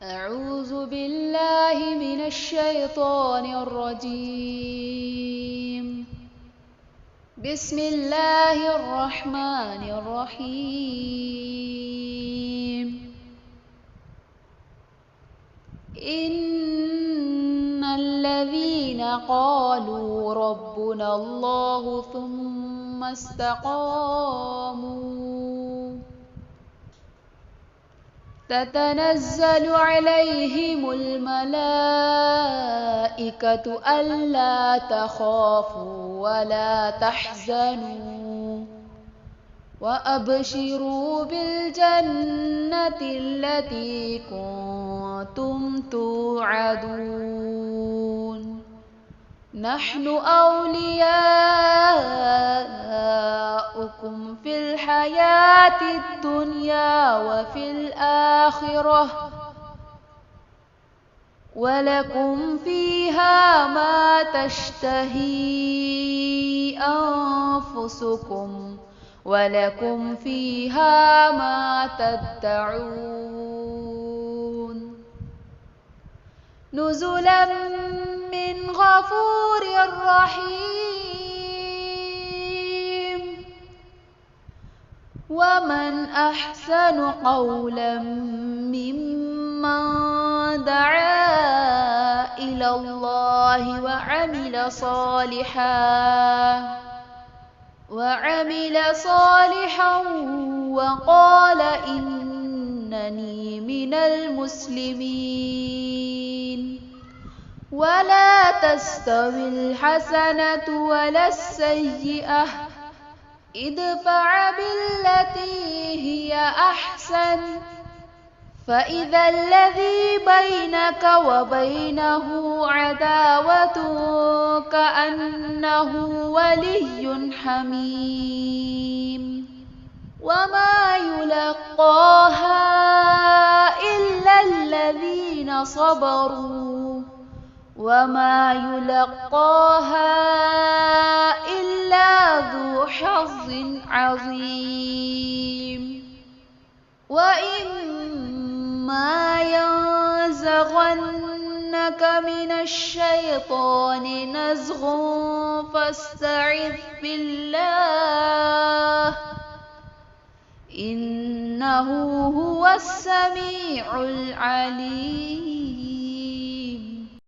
أعوذ بالله من الشيطان الرجيم. بسم الله الرحمن الرحيم. إن الذين قالوا ربنا الله ثم استقاموا تتنزل عليهم الملائكة ألا تخافوا ولا تحزنوا وأبشروا بالجنة التي كنتم توعدون نحن أولياؤكم في الحياة الدنيا وفي الآخرة ولكم فيها ما تشتهي أنفسكم ولكم فيها ما تدعون نزلا من غفور رحيم. ومن أحسن قولا ممن دعا إلى الله وعمل صالحا وقال إنني من المسلمين. ولا تستوي الحسنة ولا السيئة ادفع بالتي هي أحسن فإذا الذي بينك وبينه عداوة كأنه ولي حميم. وما يلقاها إلا الذين صبروا وما يلقاها إلا ذو حظ عظيم. وإما ينزغنك من الشيطان نزغ فاستعذ بالله إنه هو السميع العليم.